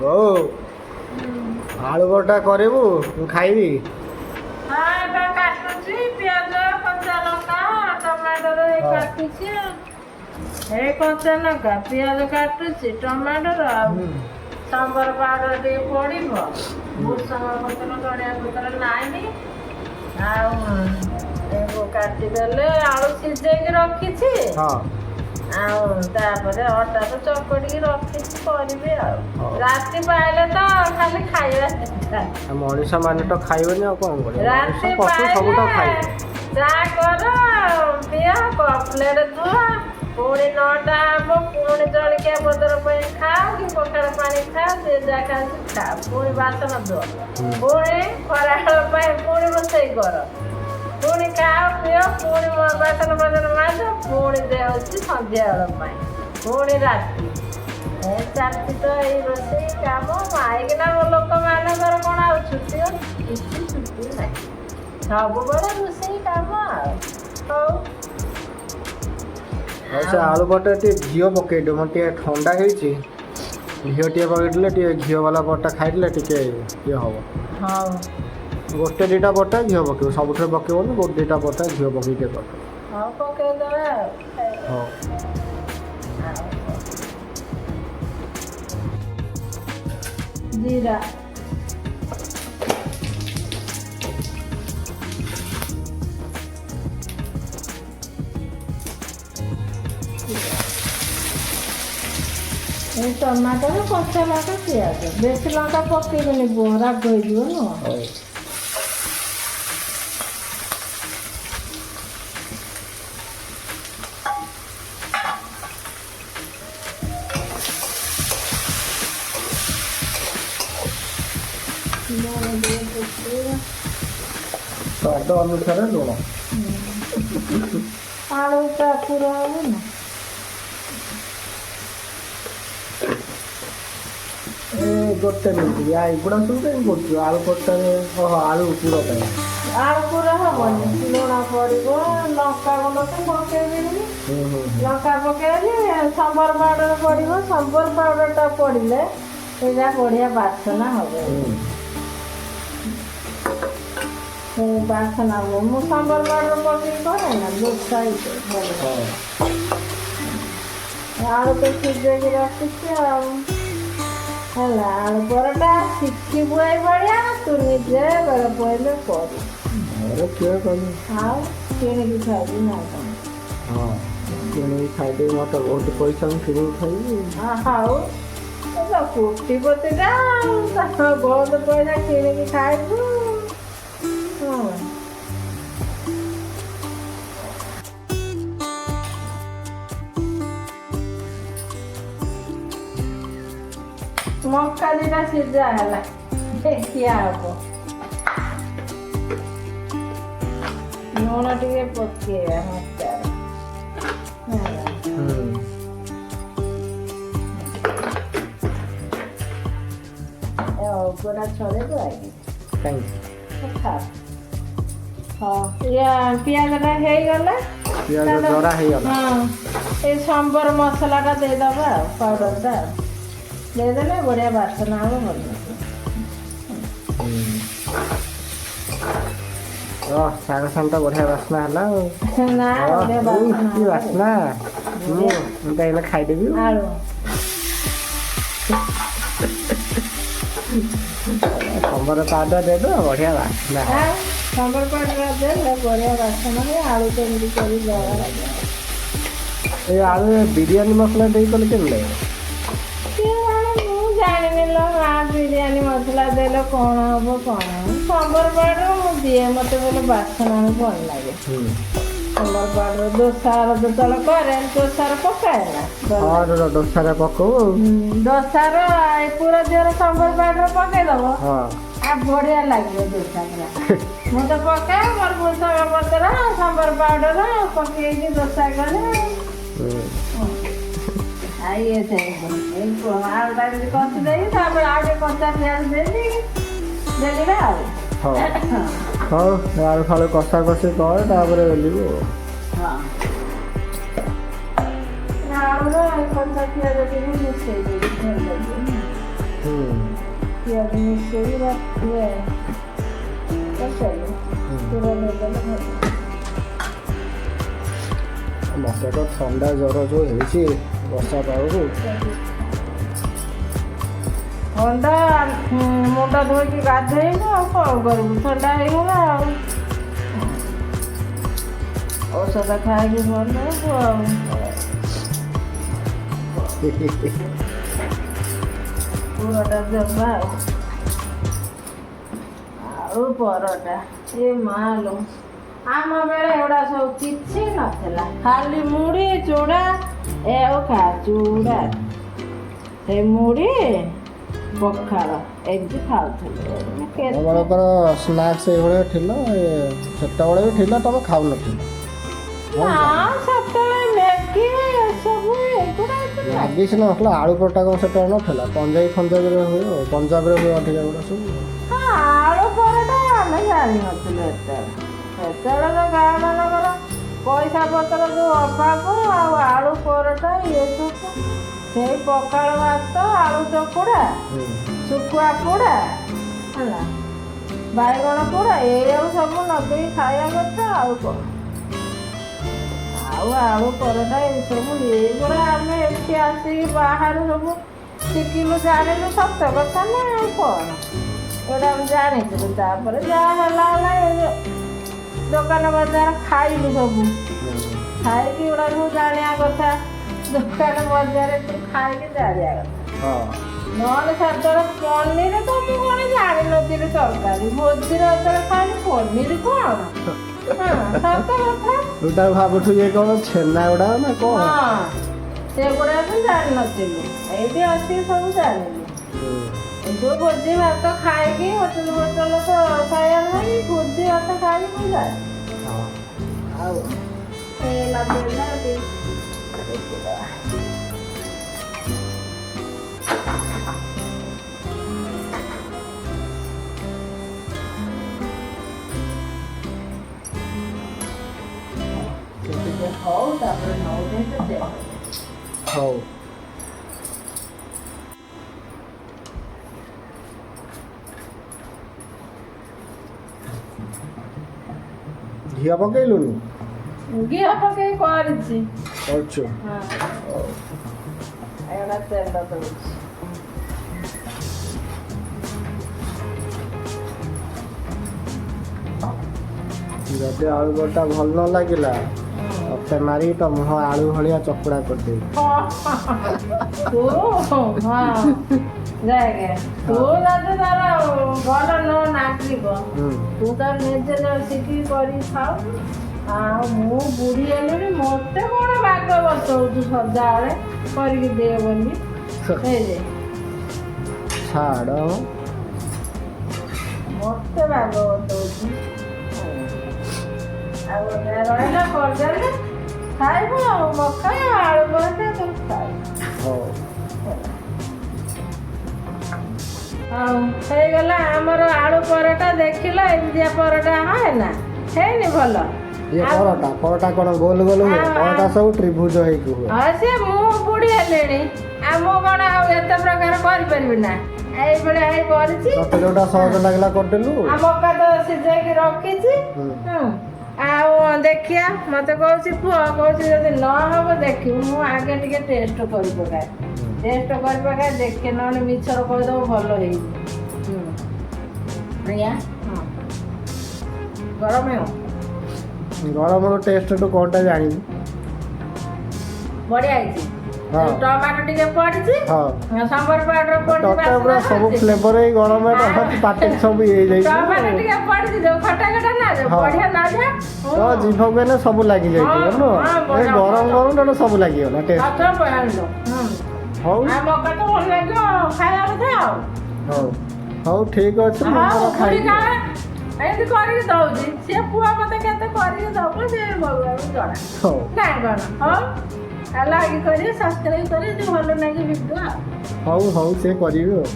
ହଉ ଆଳୁ ପରଟା କରିବୁ ମୁଁ ଖାଇବି। ହଁ ଏବେ କାଟୁଛି ପିଆଜ କଞ୍ଚା ଲଙ୍କା ଟମାଟୋର କାଟୁଛି ଏଇ କଞ୍ଚା ଲଙ୍କା ପିଆଜ କାଟୁଛି ଟମାଟୋର ଆଉ ସାମ୍ବର ପାଉଡର ଟିକେ ପଡିବ ଭୃଷଙ୍ଗ ପତ୍ର ଧଣିଆ ପତ୍ର ନାହିଁ ଆଉ ଏକୁ କାଟିଦେଲେ ଆଳୁ ସିଝେଇକି ରଖିଛି ଆଉ ତାପରେ ଅଟାକୁ ଚକଟିକି ରଖିଛି କରିବି ଆଉ ରାତି ପାଇଲେ ତ ଖାଲି ଖାଇବା ମଣିଷ ମାନେ ତ ଖାଇବେନି ଆଉ କଣ କରିବେ ରାତି ସବୁ ତ ଖାଇବେ। ଚା କର ପିଅ ପ୍ଲେଟ ଧୁଆ ପୁଣି 9ଟା ହବ ପୁଣି ଜଳଖିଆ ପତ୍ର ପାଇଁ ଖାଅ କି ପଖାଳ ପାଣି ଖାଅ ସେ ଯାହା ଖାଉଛି ଖା ପୁଣି ବାସନ ଧୁଅ ପୁଣି ଖରାବେଳ ପାଇଁ ପୁଣି ରୋଷେଇ କର ପୁଣି ଖାଅ ପିଅ ପୁଣି ବାସନ ମାଜ ପୁଣି ଦେଉଛି ସନ୍ଧ୍ୟାବେଳ ପାଇଁ ପୁଣି ରାତି ଚାଲିଛି ତ ଏଇ ରୋଷେଇ କାମ ମାଇକିନା ଲୋକମାନଙ୍କର କ'ଣ ଆଉ ଛୁଟି ଅଛି କିଛି ଛୁଟି ନାହିଁ ସବୁବେଳେ ରୋଷେଇ କାମ ଆଉ ହଉ ସେ ଆଳୁ ପରଟା ଟିକେ ଘିଅ ପକେଇଦିଅ ମୋର ଟିକେ ଥଣ୍ଡା ହେଇଛି ଘିଅ ଟିକେ ପକେଇଦେଲେ ଟିକେ ଘିଅ ବାଲା ପରଟା ଖାଇଦେଲେ ଟିକେ ଇଏ ହବ। ହଉ ଗୋଟେ ଦୁଇଟା ପରଟା ଘିଅ ପକେଇବ ସବୁଥିରେ ପକେଇବନି ଗୋଟେ ଦୁଇଟା ପରଟା ଘିଅ ପକେଇକି ଟିକେ କରିବ। ହଉ ପକେଇଦେବା ହଉ ଜିରା এই ଟମାଟୋ କଞ୍ଚା ଲଙ୍କା ପିଆଜ ବେଶୀ ଲଙ୍କା ପକେଇବେନି ରାଗ ହେଇଯିବ ନୁହଁ। ସ୍ୱାଦ ଅନୁସାରେ ଲୁଣ ଆଳୁଟା ପୁରା ହବ ନା ଗୋଟେ ମିନିଟ୍ ଏଗୁଡ଼ା ସବୁ କାହିଁ କରୁଛୁ ଆଳୁ ପରଟାରେ ଆଳୁ ପୁର ପାଇଁ ଆଳୁ ପୁରା ହବନି ଲୁଣ ପଡ଼ିବ ଲଙ୍କା ଗୁଣ୍ଡ ତ ପକେଇବେନି ଲଙ୍କା ପକେଇଲେ ସମ୍ବର ପାଉଡର ପଡ଼ିବ ସମ୍ବର ପାଉଡରଟା ପଡ଼ିଲେ ସେଇଟା ବଢ଼ିଆ ବାସନା ହବ ବାସନା ହବ ମୁଁ ସମ୍ବର ପାଉଡର ପକେଇକି କରେ ନା ଦୋସା ଭଲ ଆଳୁ ତ ସିଝେଇକି ରଖିଛି ଆଉ ହେଲା ଆଳୁ ପରଟା ଶିଖିବୁ ଏଇ ଭଳିଆ ତୁ ନିଜେ ବେଳେ ପଇଲେ କରୁ ଆଉ କିଣିକି ଖାଇବି ନା କ'ଣ ହଁ କିଣିକି ଖାଇଦେବି ମୋତେ ବହୁତ ପଇସା ମୁଁ କିଣିକି ଖାଇବି ହଉ କୋଟିପତିଟା ବହୁତ ପଇସା କିଣିକି ଖାଇବୁ ମକା ଦିଟା ସିଝା ହେଲା ଖିଆ ହବ ଲୁଣ ଟିକେ ପକେଇବା ମକାରେ ଅଗଟା ଛଡ଼େଇବୁ ଆଜ୍ଞା ପିଆଜଟା ହେଇଗଲା ହଁ ଏଇ ସମ୍ବର ମସଲାଟା ଦେଇଦେବା ଆଉ ପାଉଡରଟା ଦେଇଦେଲେ ବଢ଼ିଆ ବାସନା ହବ ଭଲ ଶାଗ ସାଙ୍ଗଟା ବଢ଼ିଆ ବାସ୍ନା ହେଲା ନା ବାସ୍ନା ମୁଁ ଏଇନା ଖାଇଦେବି ଆଳୁ ସମ୍ବର ପାଉଡର ଦେଇଦେବ ବଢ଼ିଆ ବାସ୍ନା ସମ୍ବର ପାଉଡର ଦେଲେ ବଢ଼ିଆ ବାସ୍ନା ହୁଏ ଆଳୁ ତ ଏମିତି କରି ଦେବା ଏଇ ଆଳୁ ବିରିୟାନୀ ମସଲା ଦେଇ କଲେ କେମିତି ଲାଗିବ ମୁଁ ଜାଣିନି ଲୋ ମା ବିରିୟାନୀ ମସଲା ଦେଲେ କ'ଣ ହବ କ'ଣ ସମ୍ବର ପାଉଡର ମୁଁ ଦିଏ ମୋତେ ଭଲ ବାସ୍ନା ଭଲ ଲାଗେ ସମ୍ବର ପାଉଡର ଦୋସାର ଯେତେବେଳେ କରେ ଦୋସାର ପକାଏ ନା ଦୋସାରେ ପକଉ ଦୋସାର ପୁରା ଦେହରେ ସମ୍ବର ପାଉଡର ପକେଇଦବ ଆଉ ବଢ଼ିଆ ଲାଗିବ ଦୋସା ପୁରା ମୁଁ ତ ପକାଏ ମୋର ଭୃଷଙ୍ଗ ପତ୍ର ସମ୍ବର ପାଉଡର ପକେଇକି ଦୋସା କରେ ଆଳୁଟା ଯଦି କଷି ଦେଇକି ତାପରେ ଆଉ ଟିକେ କଞ୍ଚା ପିଆଜ ଦେଲି ଆଉ ହଉ ଆଳୁ ଫାଳୁ କଷା କଷି କର ତାପରେ ବେଲିବୁ ଆଳୁର କଞ୍ଚା ପିଆଜ ଟିକେ ମିଶେଇ ଦେବି ପିଆଜ ମିଶେଇ ରଖିବେ ପୁରା ନେଇଗଲେ ଭଲ। ମତେ ତ ଥଣ୍ଡା ଜ୍ୱର ଯୋଉ ହେଇଛି ବର୍ଷା ପାଗକୁ ଥଣ୍ଡା ମୁଣ୍ଡ ଧୋଇକି ଗାଧେଇବୁ ଆଉ କ'ଣ କରିବୁ, ଥଣ୍ଡା ହେଇଗଲା ଆଉ ଔଷଧ ଖାଇକି ଭଲ ହବୁ ଆଉ। ପୁରଟା ଦେବା ଆଉ ପରଟା ଏ ମାଲୋ ଆମ ବେଳେ ଏଗୁଡ଼ା ସବୁ କିଛି ନଥିଲା, ଖାଲି ମୁଢ଼ି ଚୁଡ଼ା ଆଉ ଚୁଡ଼ା ସେ ମୁଢ଼ି ପଖାଳ ଏମିତି ଖାଉଥିଲେ। ତମମାନଙ୍କର ସ୍ନାକ୍ସ ଏଇଭଳିଆ ଥିଲା, ସେତେବେଳେ ବି ଥିଲା, ତମେ ଖାଉନଥିଲ? ନା ସେତେବେଳେ ମ୍ୟାଗି ଏସବୁ ଏଗୁଡ଼ା ମ୍ୟାଗି ସିନା ନଥିଲା, ଆଳୁ ପରଟା କ'ଣ ସେତେବେଳେ ନଥିଲା? ପଞ୍ଜାବରେ ହୁଏ, ପଞ୍ଜାବରେ ହୁଏ ଅଧିକା ଏଗୁଡ଼ା ସବୁ। ଆଳୁ ପରଟା ଆମେ ଜାଣିନଥିଲୁ ସେତେବେଳେ ତ ଗାଁ ମାନଙ୍କର ପଇସା ପତ୍ର ଯୋଉ ଅଭାବ ଆଉ ଆଳୁ ପରଟା ଇଏ ସବୁ ସେଇ ପଖାଳ ଭାତ ଆଳୁ ଚକୁଡ଼ା ଶୁଖୁଆ ପୋଡ଼ା ହେଲା ବାଇଗଣ ପୋଡ଼ା ଏଇଆକୁ ସବୁ ଲଗେଇ ଖାଇବା କଥା ଆଉ କ'ଣ। ଆଉ ଆଳୁ ପରଟା ଏସବୁ ଏଇଗୁଡ଼ା ଆମେ ଏଠି ଆସିକି ବାହାରୁ ସବୁ ଶିଖିଲୁ ଜାଣିଲୁ ସତ କଥା ନା ଆଉ କ'ଣ ଏଗୁଡ଼ା ଆମେ ଜାଣିଥିଲୁ। ତାପରେ ଯାହା ହେଲା ହେଲା ଦୋକାନ ବଜାର ଖାଇଲୁ ସବୁ ଖାଇକି ଏଗୁଡ଼ା ସବୁ ଜାଣିବା କଥା, ଦୋକାନ ବଜାରରେ ଖାଇକି ଜାଣିବା କଥା। ନହେଲେ ସେତେବେଳେ ପନିର ତ ମୁଁ କ'ଣ ଜାଣିନଥିଲି, ତରକାରୀ ଭୋଜିରେ ଯେତେବେଳେ ଖାଇଲି ପନିର କ'ଣ ସତ କଥା ଯୋଉଟା ଭାବୁଛୁ ଇଏ କ'ଣ ଛେନା ଗୁଡ଼ା ନା କ'ଣ ସେଗୁଡ଼ା ବି ଜାଣିନଥିଲୁ, ଏଇଠି ଆସିକି ସବୁ ଜାଣିଲୁ। ଯୋଉ ଭୋଜି ଭାତ ଖାଇକି ହୋଟେଲ ତ ଖାଇବା ନାହିଁ, ଭୋଜି ଭାତ ଖାଇକି ମୁଁ ଜାଣି ଆଉ ହଉ ତାପରେ ହଉ ଘିଅ ପକେଇଲୁନି? ଘିଅ ପକେଇ କରିଛି କରୁଛୁ ଏଗୁଡ଼ା ତେଲ ଦଉଛି। ଯଦି ଆଳୁ ପରଟା ଭଲ ନ ଲାଗିଲା ମତେ ମାରି ତ ମୁହଁ ଆଳୁ ଭଳିଆ ଚକୁଡ଼ା କରିଦେବି। ତୁ ଦେଖେ ତୁ ଯଦି ତାର ଭଲ ନ ନାଚିବ ତୁ ତାର ନିଜେ ଶିଖିକି କରିକି ଖାଉ। ଆଉ ମୁଁ ବୁଢ଼ୀ ହେଲିଣି, ମତେ କ'ଣ ବାଗ ବସଉଛୁ ସଦାବେଳେ କରିକି ଦେ ବୋଲି ଛାଡ଼ ମତେ ବାଗ ବସଉଛୁ। ଆଉ ରହିଲା କରିଦେଲେ ଖାଇବୁ ଆଉ ମକା ଆଳୁ ପରଟା ସବୁ ଖାଇବୁ। ଆଉ ହେଇଗଲା ଆମର ଆଳୁ ପରଟା, ଦେଖିଲ ଏମିତିଆ ପରଟା ହେଲା ହେଇନି ଭଲ? ପରଟା କ'ଣ ଗୋଲ ଗୋଲ ହୁଏ? ପରଟା ସବୁ ତ୍ରିଭୁଜ ହେଇକି ହୁଏ। ହଁ ସେ ମୁଁ ବୁଢ଼ୀ ହେଲିଣି ଆଉ ମୁଁ କ'ଣ ଆଉ ଏତେ ପ୍ରକାର କରିପାରିବି ନା, ଏଇଭଳିଆ ହେଇ କରିଛି। ତତେ ଯୋଉଟା ସହଜ ଲାଗିଲା କରିଦେଲୁ। ଆଉ ମକା ତ ସିଝେଇକି ରଖିଛି ଆଉ ଦେଖିଆ ମତେ କହୁଛି ପୁଅ କହୁଛି ଯଦି ନ ହବ ଦେଖିବୁ, ମୁଁ ଆଗେ ଟିକେ ଟେଷ୍ଟ କରି ପକାଏ ଦେଖେ, ନହେଲେ ମିଛର କହିଦେବ ଭଲ ହେଇଛି। ଗରମର ଟେଷ୍ଟ କ'ଣଟା ଜାଣିବୁ? ବଢିଆ ହେଇଛି, ଟମାଟୋ ଟିକେ ପଡିଛି, ସମ୍ବର ପାଉଡର ପଡିଛି, ସବୁ ଫ୍ଲେଭର ଏଇ ଗରମ ପାଟିକି ସବୁ ହେଇଯାଇଛି। ଟମାଟୋ ଟିକେ ପଡିଛି ଯୋଉ ଖଟା ଖଟା ନା ବଢିଆ ଲାଗେ, ତ ଜିଭକୁ ଏନେ ସବୁ ଲାଗିଯାଇଛି। ଗରମ ଗରମ ସବୁ ଲାଗିଗଲା ଟେଷ୍ଟ। ହଉ ମକା ତ ଭଲ ଲାଗିବ ଖାଇବା କଥା ଆଉ। ହଉ ଠିକ ଅଛି, ଏମିତି କରିକି ଦଉଛି, ସିଏ ପୁଅ ମତେ କେତେ କରିକି ଦବ ସେ ଭଗବାନଙ୍କୁ ଜଣା ନା କ'ଣ। ହଉ ଲାଇକ୍ କରିବେ, ସବସ୍କ୍ରାଇବ୍ କରିବେ, ଭଲ ଲାଗି ଭିଡ଼ିଓ। ହଉ ସେ କରିବେ ଆଉ।